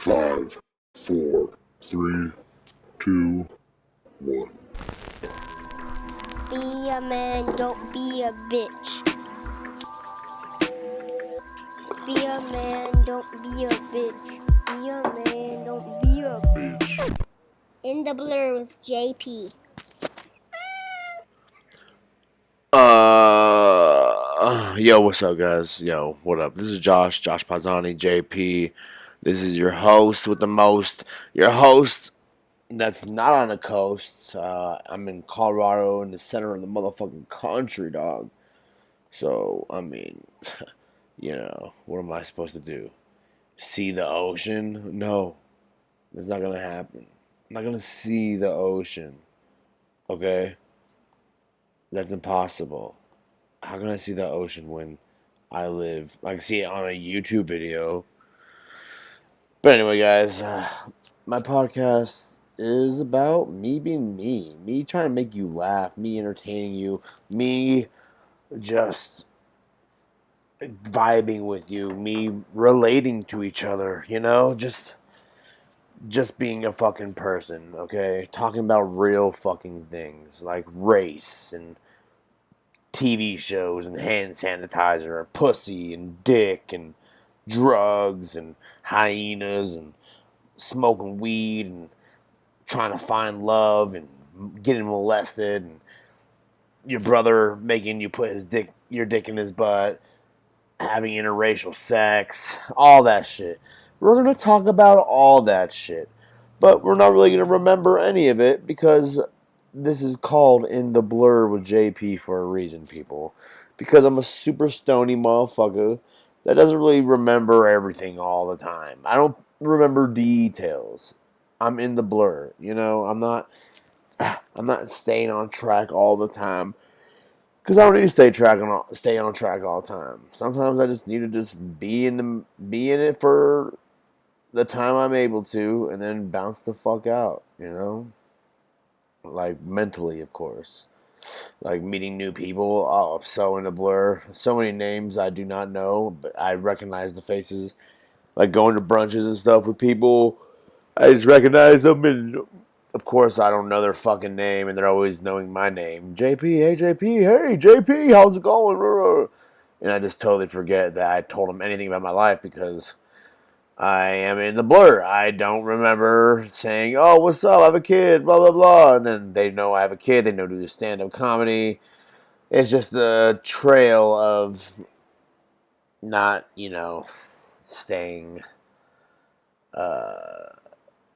5, 4, 3, 2, 1. Be a man, don't be a bitch. Be a man, don't be a bitch. Be a man, don't be a bitch. In the Blur with JP. Yo, what's up, guys? Yo, what up? This is Josh Pazzani, JP. This is your host with the most. Your host that's not on the coast. I'm in Colorado, in the center of the motherfucking country, dog. So, I mean, what am I supposed to do? See the ocean? No, it's not gonna happen. I'm not gonna see the ocean. Okay? That's impossible. How can I see the ocean when I live? I can see it on a YouTube video. But anyway, guys, my podcast is about me being me. Me trying to make you laugh. Me entertaining you. Me just vibing with you. Me relating to each other. Just being a fucking person, okay? Talking about real fucking things like race and TV shows and hand sanitizer and pussy and dick and drugs and hyenas and smoking weed and trying to find love and getting molested and your brother making you put your dick in his butt, having interracial sex, all that shit. We're going to talk about all that shit. But we're not really going to remember any of it because this is called In the Blur with JP for a reason, people. Because I'm a super stony motherfucker that doesn't really remember everything all the time. I don't remember details. I'm in the blur, I'm not staying on track all the time. Because I don't need to stay on track all the time. Sometimes I just need to just be in it for the time I'm able to, and then bounce the fuck out, Like mentally, of course. Like meeting new people. Oh, I'm so in a blur. So many names I do not know, but I recognize the faces. Like going to brunches and stuff with people, I just recognize them, and of course I don't know their fucking name, and they're always knowing my name. JP, hey JP, hey JP, how's it going? And I just totally forget that I told them anything about my life because I am in the blur. I don't remember saying, oh, what's up? I have a kid, blah, blah, blah. And then they know I have a kid. They know to do stand-up comedy. It's just a trail of not, staying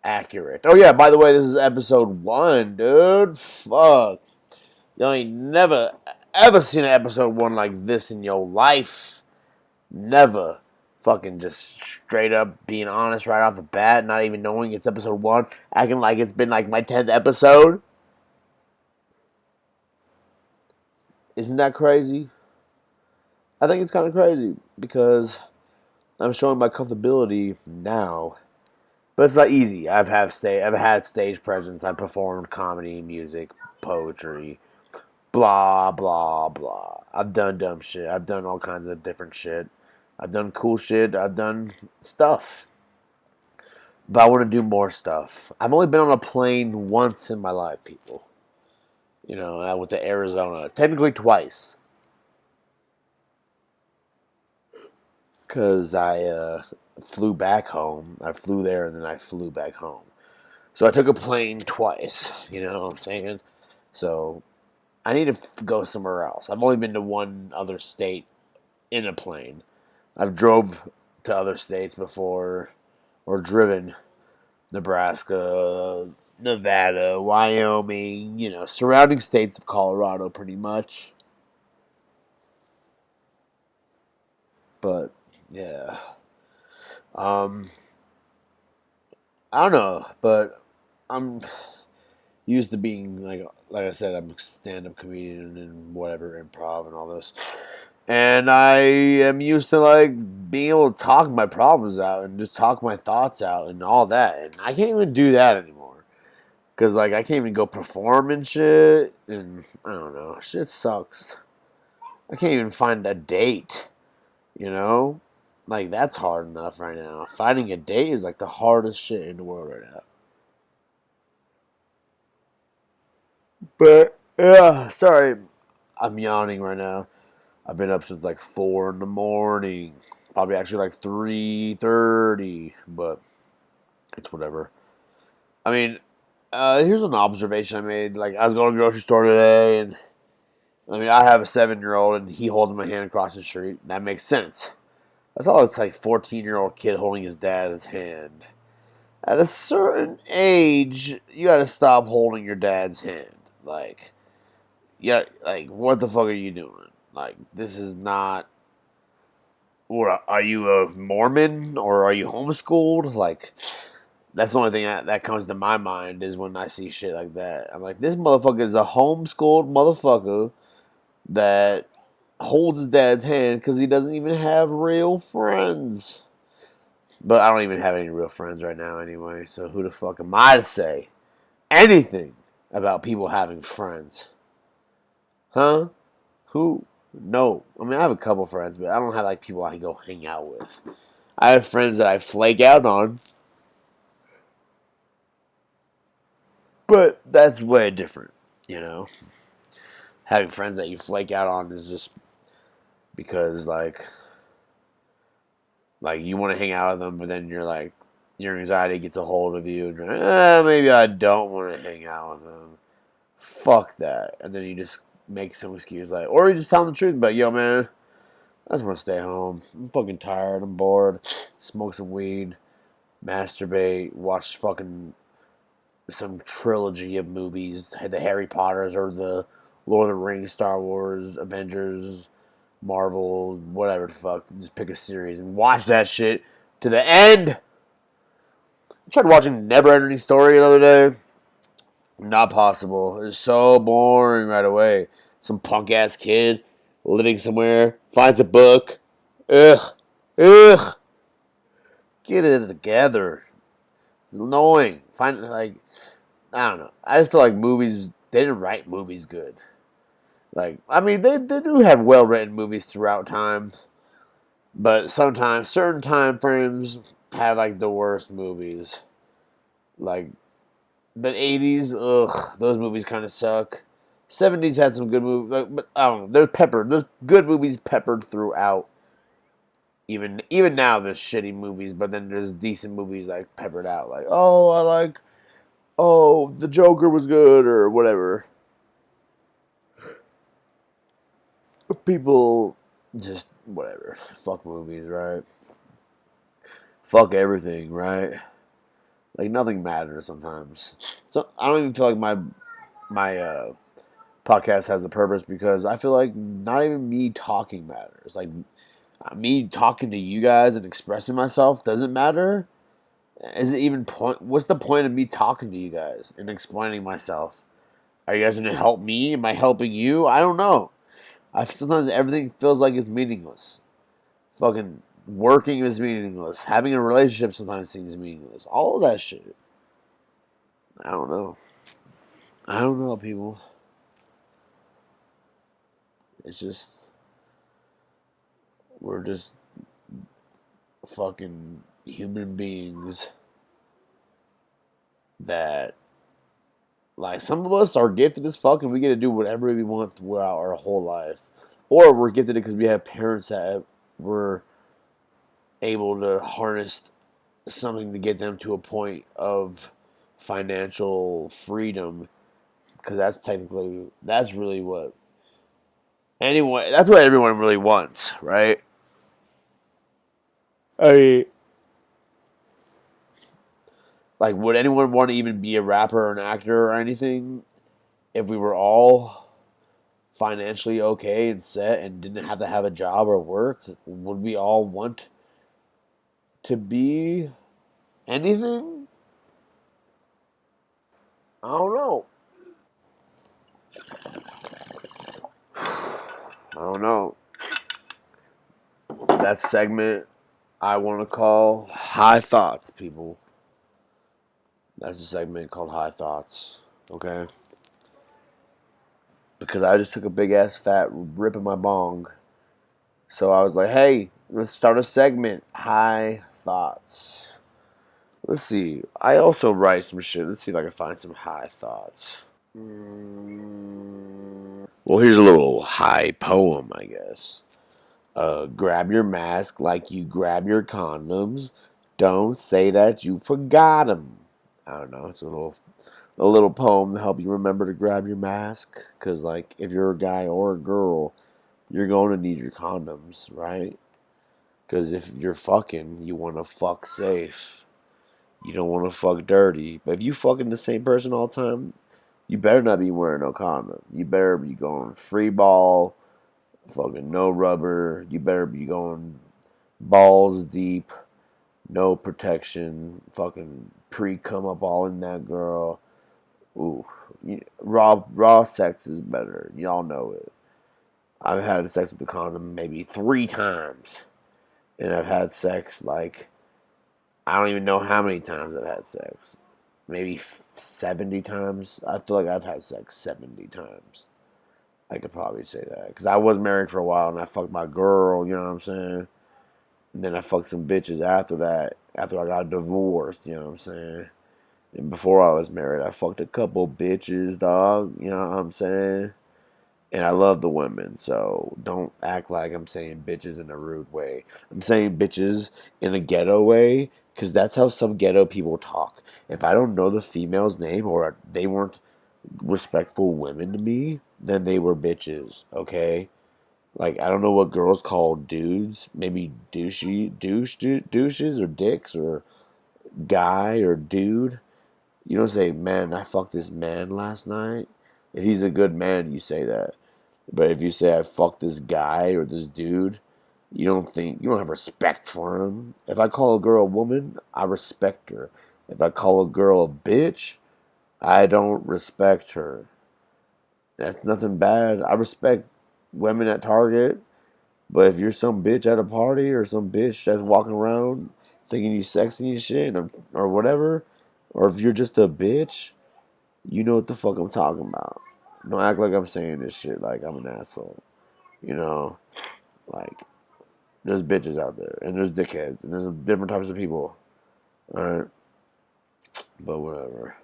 accurate. Oh, yeah, by the way, this is episode 1, dude. Fuck. You ain't never, ever seen an episode 1 like this in your life. Never. Fucking just straight up being honest right off the bat, not even knowing it's episode 1, acting like it's been like my 10th episode. Isn't that crazy? I think it's kind of crazy because I'm showing my comfortability now, but it's not easy. I've had stage presence. I've performed comedy, music, poetry, blah blah blah. I've done dumb shit. I've done all kinds of different shit. I've done cool shit. I've done stuff. But I want to do more stuff. I've only been on a plane once in my life, people. I went to Arizona. Technically twice. Because I flew back home. I flew there and then I flew back home. So I took a plane twice. You know what I'm saying? So I need to go somewhere else. I've only been to one other state in a plane. I've drove to other states before, or driven Nebraska, Nevada, Wyoming, surrounding states of Colorado pretty much. But, yeah. I don't know, but I'm used to being, like I said, I'm a stand-up comedian and whatever, improv and all this. And I am used to, being able to talk my problems out and just talk my thoughts out and all that. And I can't even do that anymore. Because, I can't even go perform and shit. And, I don't know. Shit sucks. I can't even find a date. Like, that's hard enough right now. Finding a date is like the hardest shit in the world right now. But yeah, sorry, I'm yawning right now. I've been up since like 4 in the morning. Probably actually like 3:30, but it's whatever. I mean, here's an observation I made. Like, I was going to the grocery store today, and I mean, I have a 7-year-old, and he holds my hand across the street. That makes sense. I saw this like 14-year-old kid holding his dad's hand. At a certain age, you gotta stop holding your dad's hand. Like, yeah, like what the fuck are you doing? Like, this is not. Or are you a Mormon or are you homeschooled? Like, that's the only thing that comes to my mind is when I see shit like that. I'm like, this motherfucker is a homeschooled motherfucker that holds his dad's hand because he doesn't even have real friends. But I don't even have any real friends right now anyway, so who the fuck am I to say anything about people having friends? Huh? Who? No. I mean, I have a couple friends, but I don't have like people I can go hang out with. I have friends that I flake out on, but that's way different, you know? Having friends that you flake out on is just because like you want to hang out with them, but then you're like your anxiety gets a hold of you, and you're like, maybe I don't want to hang out with them. Fuck that, and then you just make some excuse like, or you just tell them the truth, but yo, man, I just want to stay home. I'm fucking tired. I'm bored. Smoke some weed, masturbate, watch fucking some trilogy of movies, the Harry Potters or the Lord of the Rings, Star Wars, Avengers, Marvel, whatever the fuck. Just pick a series and watch that shit to the end. I tried watching Never Ending Story the other day. Not possible. It's so boring right away. Some punk ass kid living somewhere finds a book. Ugh. Ugh. Get it together. It's annoying. Find like I don't know. I just feel like movies they didn't write movies good. Like I mean they do have well written movies throughout time. But sometimes certain time frames have like the worst movies. Like the 80s, ugh, those movies kind of suck. 70s had some good movies, but I don't know. They're peppered. There's good movies peppered throughout. Even now, there's shitty movies, but then there's decent movies like peppered out. Like, oh, the Joker was good or whatever. People just whatever. Fuck movies, right? Fuck everything, right? Like nothing matters sometimes. So I don't even feel like my podcast has a purpose because I feel like not even me talking matters. Like me talking to you guys and expressing myself doesn't matter. Is it even point? What's the point of me talking to you guys and explaining myself? Are you guys gonna help me? Am I helping you? I don't know. I sometimes everything feels like it's meaningless. Fucking working is meaningless. Having a relationship sometimes seems meaningless. All of that shit. I don't know. I don't know, people. It's just we're just fucking human beings that like some of us are gifted as fuck and we get to do whatever we want throughout our whole life. Or we're gifted because we have parents that were able to harness something to get them to a point of financial freedom because that's really what anyone that's what everyone really wants, right? I mean, like, would anyone want to even be a rapper or an actor or anything if we were all financially okay and set and didn't have to have a job or work? Would we all want to be anything? I don't know. I don't know. That segment I want to call High Thoughts, people. That's a segment called High Thoughts, okay? Because I just took a big ass fat rip in my bong. So I was like, hey, let's start a segment. High thoughts. Let's see. I also write some shit. Let's see if I can find some high thoughts. Well, here's a little high poem, I guess. Grab your mask like you grab your condoms. Don't say that you forgot them. I don't know. It's a little poem to help you remember to grab your mask. Cause like if you're a guy or a girl, you're going to need your condoms, right? Cause if you're fucking, you want to fuck safe. You don't want to fuck dirty. But if you fucking the same person all the time, you better not be wearing no condom. You better be going free ball, fucking no rubber. You better be going balls deep, no protection, fucking pre come up all in that girl. Ooh, raw sex is better. Y'all know it. I've had sex with the condom maybe 3 times, and I've had sex like I don't even know how many times I've had sex. Maybe 70 times. I feel like I've had sex 70 times. I could probably say that. Because I was married for a while and I fucked my girl, you know what I'm saying? And then I fucked some bitches after that, after I got divorced, you know what I'm saying? And before I was married, I fucked a couple bitches, dog, you know what I'm saying? And I love the women, so don't act like I'm saying bitches in a rude way. I'm saying bitches in a ghetto way, because that's how some ghetto people talk. If I don't know the female's name or they weren't respectful women to me, then they were bitches, okay? Like, I don't know what girls call dudes. Maybe douches or dicks or guy or dude. You don't say, man, I fucked this man last night. If he's a good man, you say that. But if you say I fucked this guy or this dude, you don't have respect for him. If I call a girl a woman, I respect her. If I call a girl a bitch, I don't respect her. That's nothing bad. I respect women at Target, but if you're some bitch at a party or some bitch that's walking around thinking you sexy and shit or whatever, or if you're just a bitch, you know what the fuck I'm talking about. Don't act like I'm saying this shit like I'm an asshole. You know, like there's bitches out there and there's dickheads and there's different types of people. Alright? But whatever.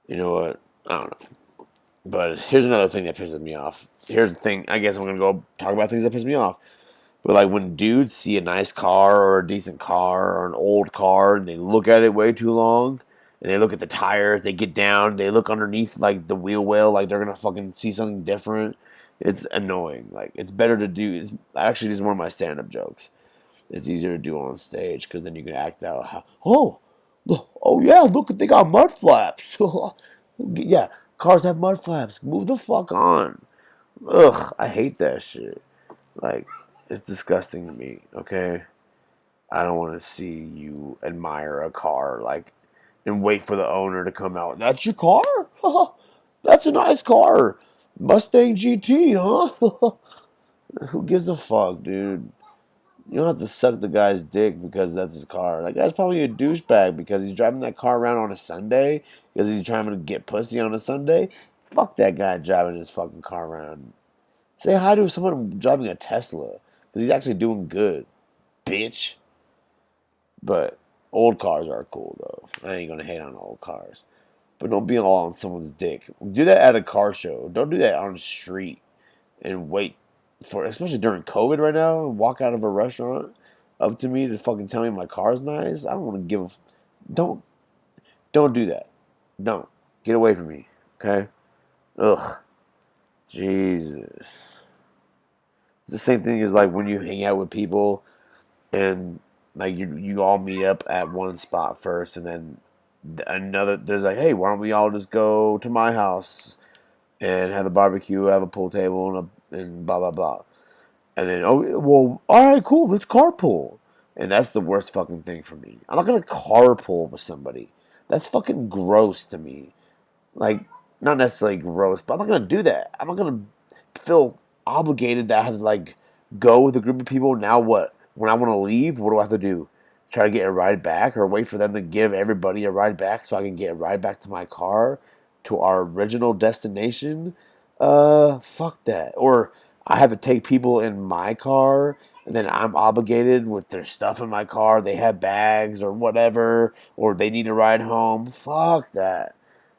You know what? I don't know. But here's another thing that pisses me off. Here's the thing. I guess I'm gonna go talk about things that piss me off. But like when dudes see a nice car or a decent car or an old car and they look at it way too long and they look at the tires, they get down, they look underneath like the wheel well like they're gonna fucking see something different. It's annoying. Like it's better to do. It's actually this is one of my stand-up jokes. It's easier to do on stage because then you can act out how. Oh yeah, look, they got mud flaps. Yeah, cars have mud flaps. Move the fuck on. Ugh, I hate that shit. Like, it's disgusting to me, okay? I don't want to see you admire a car, like, and wait for the owner to come out. That's your car? That's a nice car. Mustang GT, huh? Who gives a fuck, dude? You don't have to suck the guy's dick because that's his car. That guy's probably a douchebag because he's driving that car around on a Sunday because he's trying to get pussy on a Sunday. Fuck that guy driving his fucking car around. Say hi to someone driving a Tesla because he's actually doing good, bitch. But old cars are cool though. I ain't gonna hate on old cars. But don't be all on someone's dick. Do that at a car show. Don't do that on the street and wait for, especially during COVID right now, and walk out of a restaurant up to me to fucking tell me my car's nice. I don't want to give don't don't do that. Don't get away from me. Okay. Ugh. Jesus. It's the same thing as like when you hang out with people and like you all meet up at one spot first and then another there's like, hey, why don't we all just go to my house and have a barbecue, have a pool table and blah blah blah. And then, oh, well, all right, cool, let's carpool. And that's the worst fucking thing for me. I'm not going to carpool with somebody. That's fucking gross to me. Like, not necessarily gross, but I'm not going to do that. I'm not going to feel obligated that I have to, like, go with a group of people. Now what? When I want to leave, what do I have to do? Try to get a ride back or wait for them to give everybody a ride back so I can get a ride back to my car to our original destination? Fuck that. Or I have to take people in my car and then I'm obligated with their stuff in my car. They have bags or whatever, or they need a ride home. Fuck that.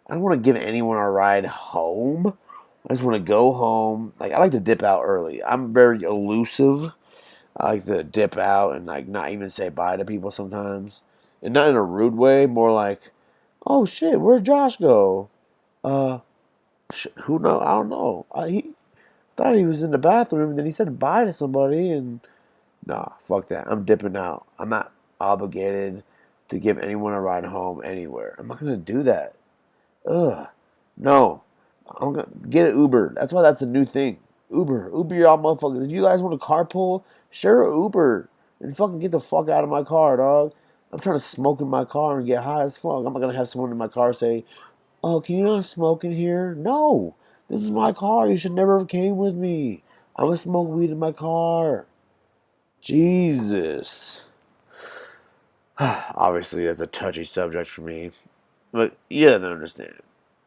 I don't want to give anyone a ride home. I just want to go home. Like, I like to dip out early. I'm very elusive. I like to dip out and like not even say bye to people sometimes, and not in a rude way. More like, oh shit, where'd Josh go? Uh, who know? I don't know. He thought he was in the bathroom, and then he said bye to somebody, and nah, fuck that. I'm dipping out. I'm not obligated to give anyone a ride home anywhere. I'm not gonna do that. Ugh. No. I'm gonna get an Uber. That's why that's a new thing. Uber y'all motherfuckers. If you guys want to carpool, share an Uber. And fucking get the fuck out of my car, dog. I'm trying to smoke in my car and get high as fuck. I'm not gonna have someone in my car say, oh, can you not smoke in here? No. This is my car. You should never have came with me. I'm gonna smoke weed in my car. Jesus. Obviously, that's a touchy subject for me. But you have to understand.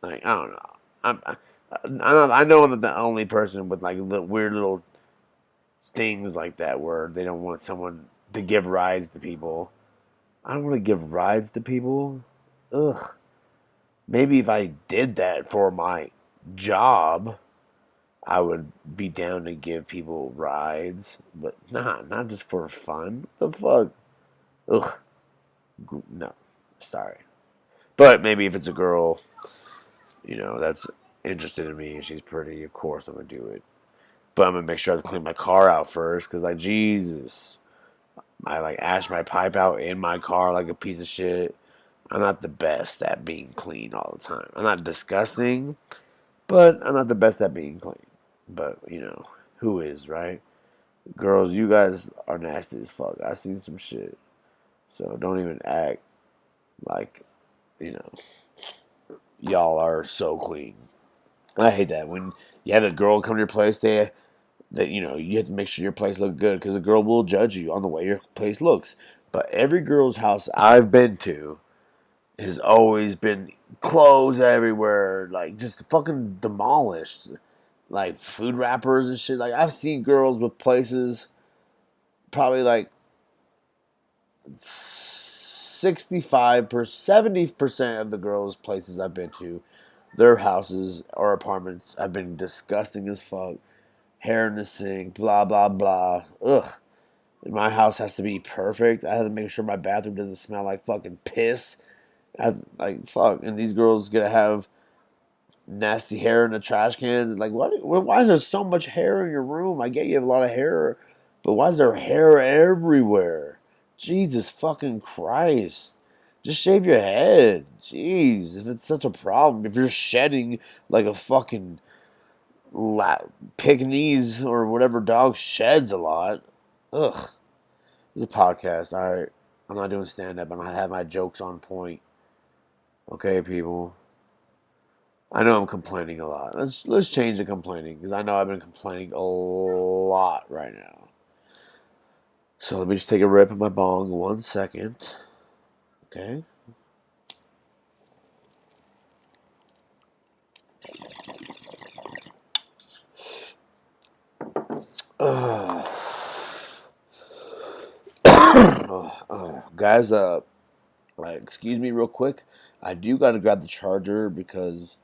Like, I don't know. I know I'm not the only person with like weird little things like that where they don't want someone to give rides to people. I don't want to give rides to people. Ugh. Maybe if I did that for my job, I would be down to give people rides. But nah, not just for fun. What the fuck? Ugh. No. Sorry. But maybe if it's a girl, that's interested in me and she's pretty, of course I'm going to do it. But I'm going to make sure I clean my car out first because, like, Jesus. I, like, ash my pipe out in my car like a piece of shit. I'm not the best at being clean all the time. I'm not disgusting, but I'm not the best at being clean. But, who is, right? Girls, you guys are nasty as fuck. I seen some shit. So don't even act like, y'all are so clean. I hate that. When you have a girl come to your place, that you have to make sure your place looks good because a girl will judge you on the way your place looks. But every girl's house I've been to has always been clothes everywhere, like just fucking demolished, like food wrappers and shit. Like I've seen girls with places, probably like 65%, 70% of the girls' places I've been to, their houses or apartments have been disgusting as fuck. Hair in the sink, blah blah blah. Ugh. And my house has to be perfect. I have to make sure my bathroom doesn't smell like fucking piss. Like fuck. And these girls gonna have nasty hair in the trash cans. Like what? Why is there so much hair in your room? I get you have a lot of hair, but why is there hair everywhere? Jesus fucking Christ. Just shave your head. Jeez, if it's such a problem, if you're shedding like a fucking Pekingese or whatever dog sheds a lot. Ugh. This is a podcast, alright? I'm not doing stand-up, and I have my jokes on point. Okay, people? I know I'm complaining a lot. Let's change the complaining, because I know I've been complaining a lot right now. So let me just take a rip of my bong 1 second. Okay? Guys, excuse me real quick. I do gotta grab the charger because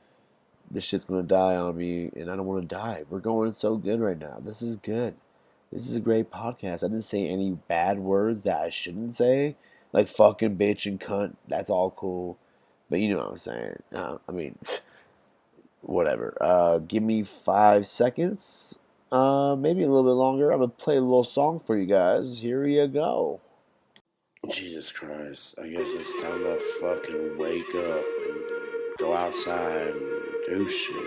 this shit's gonna die on me, and I don't want to die. We're going so good right now. This is good. This is a great podcast. I didn't say any bad words that I shouldn't say, like fucking bitch and cunt. That's all cool, but you know what I'm saying. Whatever. Give me 5 seconds. Maybe a little bit longer. I'm gonna play a little song for you guys. Here you go. Jesus Christ. I guess it's time to fucking wake up and go outside and do shit.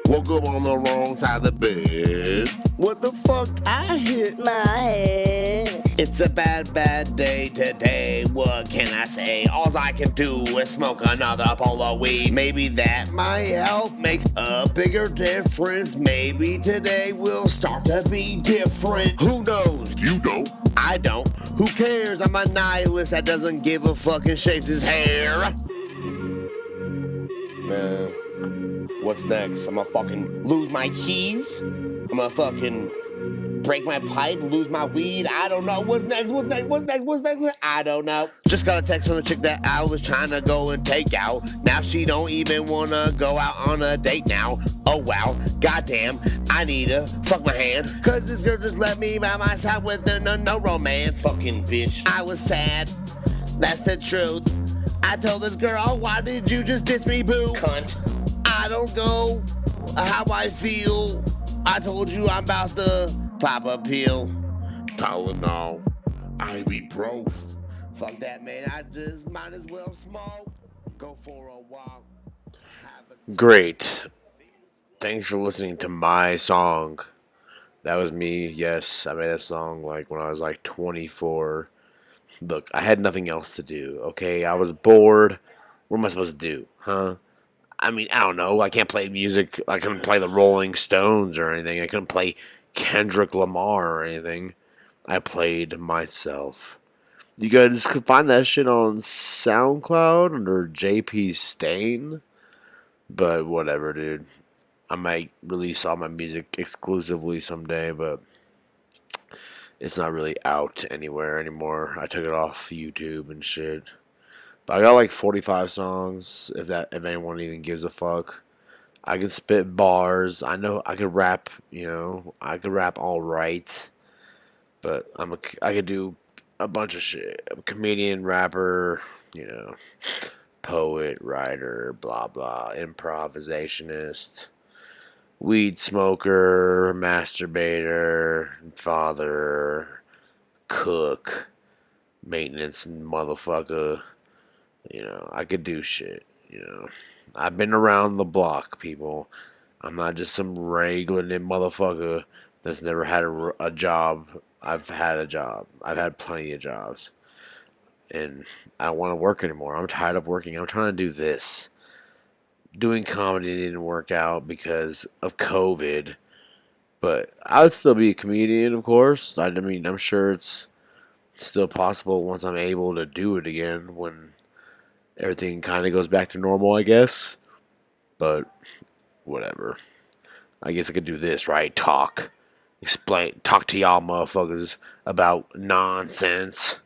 Woke up on the wrong side of the bed. What the fuck? I hit My head. It's a bad, bad day today. What can I say? All I can do is smoke another bowl of weed. Maybe that might help make a bigger difference. Maybe today will start to be different. Who knows? You don't. I don't. Who cares? I'm a nihilist that doesn't give a fuck and shaves his hair. Man, what's next? I'm gonna fucking lose my keys? I'm gonna fucking break my pipe, lose my weed. I don't know. What's next? What's next? What's next? What's next? I don't know. Just got a text from the chick that I was trying to go and take out. Now she don't even wanna go out on a date now. Oh wow, goddamn, I need to fuck my hand. Cause this girl just left me by my side with no romance. Fucking bitch. I was sad. That's the truth. I told this girl, why did you just diss me, boo? Cunt. I don't know how I feel. I told you I'm about to pop a pill. Tylenol, ibuprofen. Fuck that, man. I just might as well smoke. Go for a walk. Great. Thanks for listening to my song. That was me. Yes, I made that song like when I was like 24. Look, I had nothing else to do, okay? I was bored. What am I supposed to do, huh? I mean, I don't know. I can't play music. I couldn't play the Rolling Stones or anything. I couldn't play Kendrick Lamar or anything. I played myself. You guys could find that shit on SoundCloud under JP Stain. But whatever, dude. I might release all my music exclusively someday, but it's not really out anywhere anymore. I took it off YouTube and shit. But I got like 45 songs, if anyone even gives a fuck. I can spit bars. I know I could rap, I could rap all right. But I could do a bunch of shit. I'm a comedian, rapper, poet, writer, blah blah, improvisationist, weed smoker, masturbator, father, cook, maintenance motherfucker. I could do shit. I've been around the block, people. I'm not just some regular motherfucker that's never had a job. I've had a job. I've had plenty of jobs. And I don't want to work anymore. I'm tired of working. I'm trying to do this. Doing comedy didn't work out because of COVID. But I would still be a comedian, of course. I mean, I'm sure it's still possible once I'm able to do it again when everything kind of goes back to normal, I guess. But whatever. I guess I could do this, right? Talk to y'all motherfuckers about nonsense.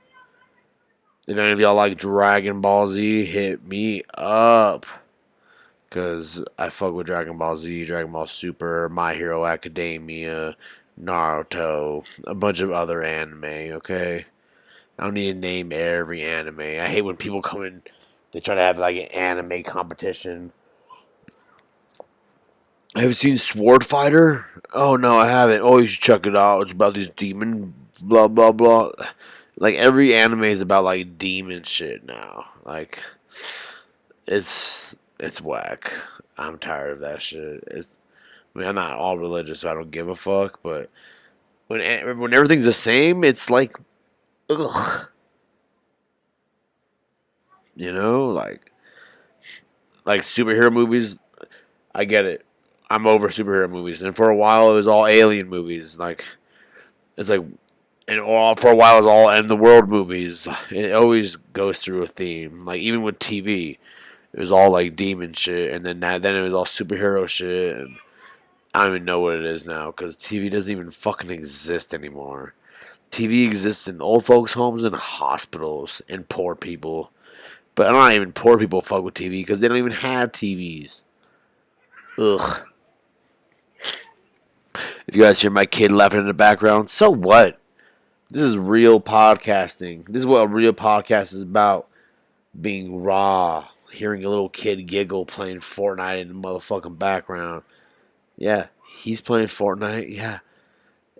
If any of y'all like Dragon Ball Z, hit me up. Because I fuck with Dragon Ball Z, Dragon Ball Super, My Hero Academia, Naruto, a bunch of other anime, okay? I don't need to name every anime. I hate when people come in, they try to have like an anime competition. Have you seen Sword Fighter? Oh, no, I haven't. Oh, you should check it out. It's about these demon, blah, blah, blah. Like, every anime is about, like, demon shit now. Like, it's whack. I'm tired of that shit. I'm not all religious, so I don't give a fuck, but when everything's the same, it's like, ugh. Like superhero movies, I get it. I'm over superhero movies, and for a while it was all alien movies. Like, it's like, for a while it was all end the world movies. It always goes through a theme. Like even with TV, it was all like demon shit, and then it was all superhero shit. And I don't even know what it is now because TV doesn't even fucking exist anymore. TV exists in old folks' homes and hospitals and poor people. But not even poor people fuck with TV because they don't even have TVs. Ugh. If you guys hear my kid laughing in the background, so what? This is real podcasting. This is what a real podcast is about. Being raw. Hearing a little kid giggle playing Fortnite in the motherfucking background. Yeah, he's playing Fortnite. Yeah.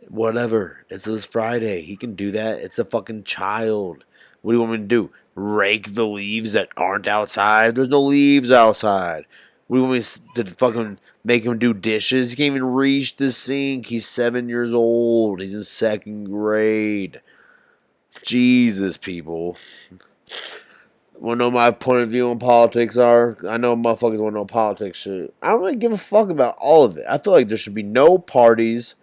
Whatever. It's his Friday. He can do that. It's a fucking child. What do you want me to do? Rake the leaves that aren't outside? There's no leaves outside. What do you want me to fucking make him do dishes? He can't even reach the sink. He's 7 years old. He's in second grade. Jesus, people. Want to know my point of view on politics are? I know motherfuckers want to know politics shit. I don't really give a fuck about all of it. I feel like there should be no parties.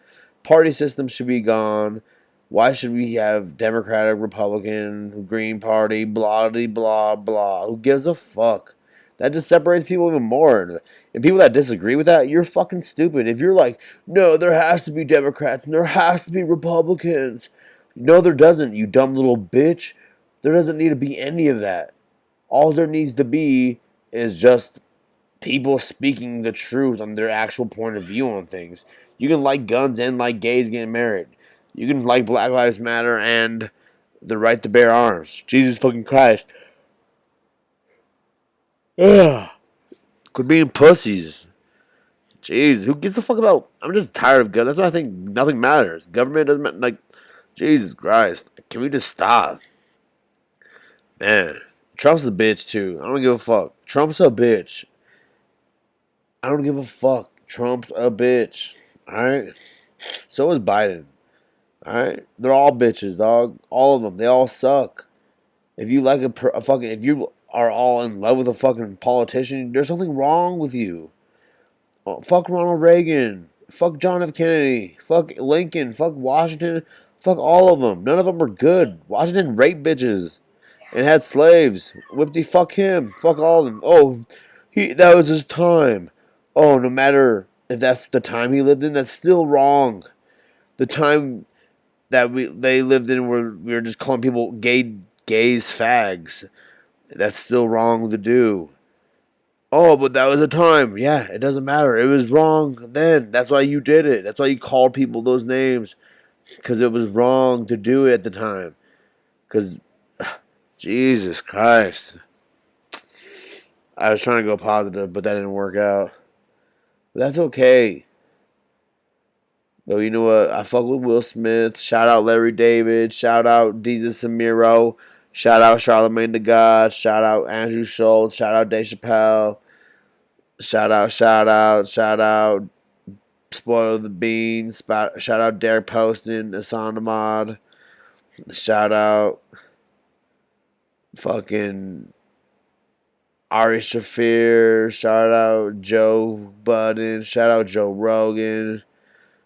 Party system should be gone. Why should we have Democratic, Republican, Green Party, blah, blah, blah, blah? Who gives a fuck? That just separates people even more. And people that disagree with that, you're fucking stupid. If you're like, no, there has to be Democrats and there has to be Republicans. No, there doesn't, you dumb little bitch. There doesn't need to be any of that. All there needs to be is just people speaking the truth on their actual point of view on things. You can like guns and like gays getting married. You can like Black Lives Matter and the right to bear arms. Jesus fucking Christ. Ugh. Quit being pussies. Jeez, who gives a fuck about... I'm just tired of guns. That's why I think nothing matters. Government doesn't matter. Like, Jesus Christ. Can we just stop? Man. Trump's a bitch, too. I don't give a fuck. Trump's a bitch. I don't give a fuck. Trump's a bitch. Alright? So is Biden. Alright? They're all bitches, dog. All of them. They all suck. If you like a fucking... If you are all in love with a fucking politician, there's something wrong with you. Oh, fuck Ronald Reagan. Fuck John F. Kennedy. Fuck Lincoln. Fuck Washington. Fuck all of them. None of them were good. Washington raped bitches and had slaves. Whippity fuck him. Fuck all of them. Oh, that was his time. Oh, no matter if that's the time he lived in, that's still wrong. The time that they lived in where we were just calling people gays fags. That's still wrong to do. Oh, but that was a time. Yeah, it doesn't matter. It was wrong then. That's why you did it. That's why you called people those names. Because it was wrong to do it at the time. Because, Jesus Christ. I was trying to go positive, but that didn't work out. But that's okay. But you know what? I fuck with Will Smith. Shout out Larry David. Shout out Jesus Samiro. Shout out Charlamagne the God. Shout out Andrew Schultz. Shout out Dave Chappelle. Shout out Spoil the Beans. Shout out Derek Poston, Hassan Ahmad. Shout out fucking Ari Shafir. Shout out Joe Budden. Shout out Joe Rogan.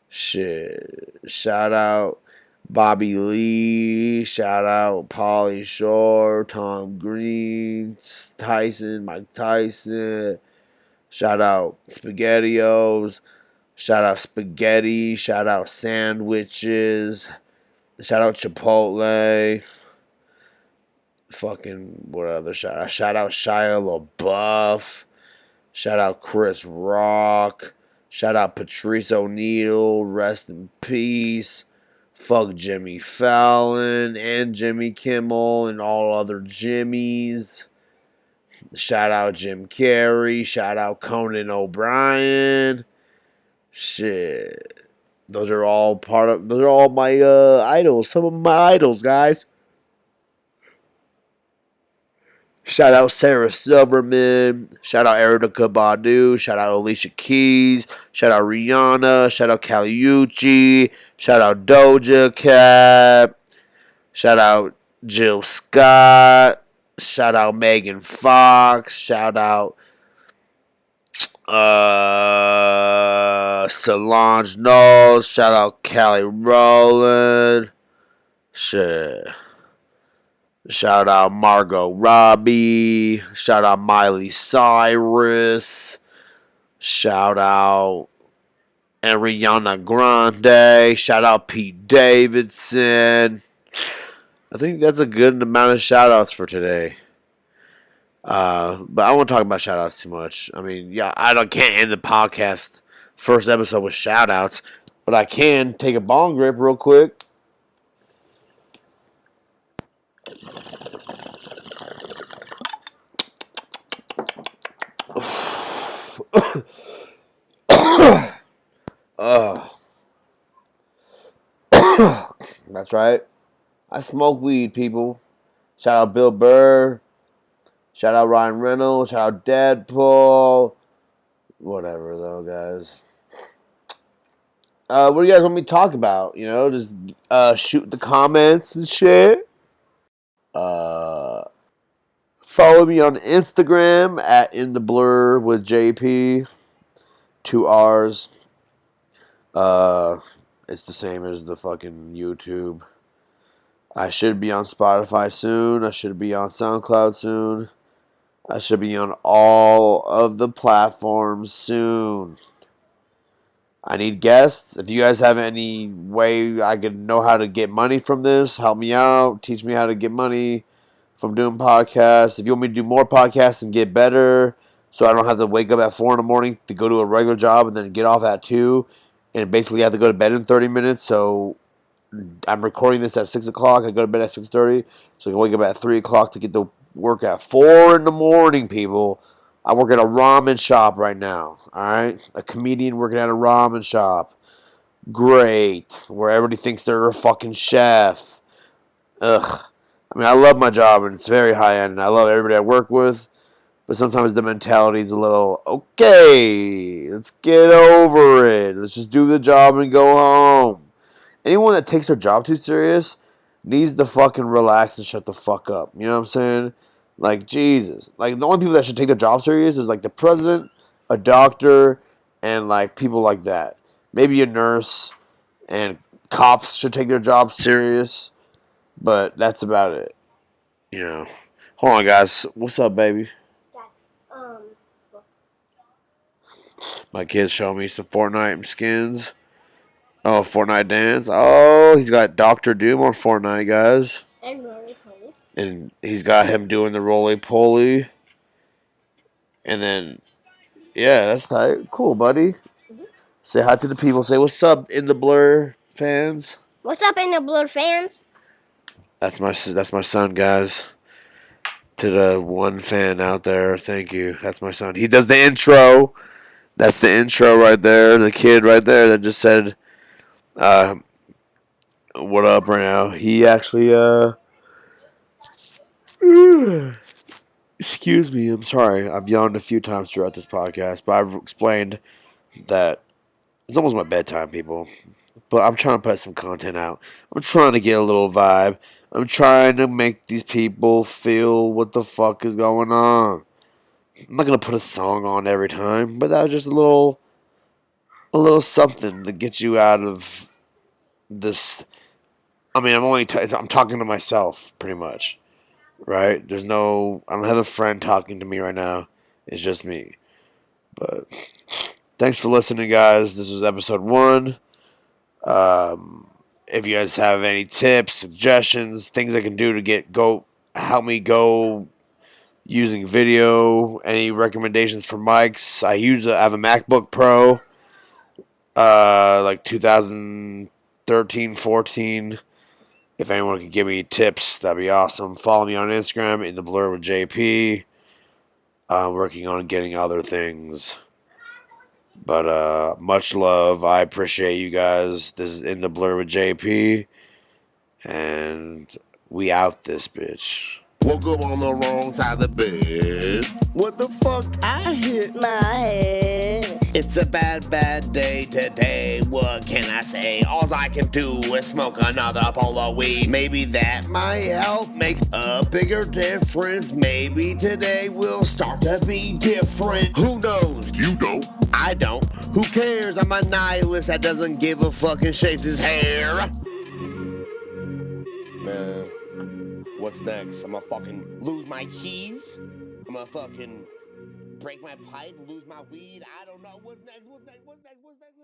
Shit. Shout out Bobby Lee. Shout out Pauly Shore. Tom Green. Mike Tyson. Shout out SpaghettiOs. Shout out Spaghetti. Shout out Sandwiches. Shout out Chipotle. Fucking what other shout out? Shout out Shia LaBeouf. Shout out Chris Rock. Shout out Patrice O'Neal. Rest in peace. Fuck Jimmy Fallon and Jimmy Kimmel and all other Jimmys. Shout out Jim Carrey. Shout out Conan O'Brien. Shit. Those are all my idols. Some of my idols, guys. Shout out Sarah Silverman. Shout out Erykah Badu. Shout out Alicia Keys. Shout out Rihanna. Shout out Kali Uchis. Shout out Doja Cat. Shout out Jill Scott. Shout out Megan Fox. Shout out Solange Knowles. Shout out Kelly Rowland. Shit. Shout out Margot Robbie. Shout out Miley Cyrus. Shout out Ariana Grande. Shout out Pete Davidson. I think that's a good amount of shout outs for today. But I won't talk about shout outs too much. I mean, yeah, can't end the podcast first episode with shout outs, but I can take a bong rip real quick. That's right. I smoke weed, people. Shout out Bill Burr. Shout out Ryan Reynolds. Shout out Deadpool. Whatever, though, guys. What do you guys want me to talk about? You know, just shoot the comments and shit. Follow me on Instagram at In the Blur with JP. 2 R's. It's the same as the fucking YouTube. I should be on Spotify soon. I should be on SoundCloud soon. I should be on all of the platforms soon. I need guests. If you guys have any way I could know how to get money from this, help me out. Teach me how to get money from doing podcasts. If you want me to do more podcasts and get better, so I don't have to wake up at 4 in the morning to go to a regular job and then get off at 2 and basically have to go to bed in 30 minutes. So I'm recording this at 6 o'clock. I go to bed at 6:30, so I can wake up at 3 o'clock to get to work at 4 in the morning, people. I work at a ramen shop right now, all right? A comedian working at a ramen shop. Great. Where everybody thinks they're a fucking chef. Ugh. I mean, I love my job, and it's very high-end, and I love everybody I work with, but sometimes the mentality is a little, okay, let's get over it. Let's just do the job and go home. Anyone that takes their job too serious needs to fucking relax and shut the fuck up. You know what I'm saying? Like, Jesus. Like, the only people that should take their job serious is, like, the president, a doctor, and, like, people like that. Maybe a nurse, and cops should take their job serious, but that's about it. You know. Hold on, guys. What's up, baby? Um, My kid's showing me some Fortnite skins. Oh, Fortnite dance. Oh, he's got Doctor Doom on Fortnite, guys. and roly poly. And he's got him doing the roly-poly. And then, yeah, that's tight. Cool, buddy. Say hi to the people. Say what's up in the Blur fans. What's up, in the Blur fans? That's my son, guys. To the one fan out there, thank you. That's my son. He does the intro. That's the intro right there. The kid right there that just said, what up right now. He actually, excuse me, I'm sorry. I've yawned a few times throughout this podcast, but I've explained that it's almost my bedtime, people. But I'm trying to put some content out. I'm trying to get a little vibe. I'm trying to make these people feel what the fuck is going on. I'm not gonna put a song on every time, but that was just a little something to get you out of this. I mean, I'm talking to myself pretty much, right? I don't have a friend talking to me right now. It's just me. But thanks for listening, guys. This was episode 1. If you guys have any tips, suggestions, things I can do to help me go using video, any recommendations for mics, I have a MacBook Pro, like 2013, 14. If anyone could give me tips, that'd be awesome. Follow me on Instagram in the BLURR with JP. I'm working on getting other things. But much love. I appreciate you guys. This is in the BLURR with JP. And we out this bitch. Woke up on the wrong side of the bed. What the fuck? I hit My head. It's a bad, bad day today. What can I say? All I can do is smoke another bowl of weed. Maybe that might help make a bigger difference. Maybe today will start to be different. Who knows? You don't. I don't. Who cares? I'm a nihilist that doesn't give a fuck and shaves his hair. Man, what's next? I'm gonna fucking lose my keys? I'm gonna fucking break my pipe, lose my weed? I don't know. What's next? What's next? What's next? What's next?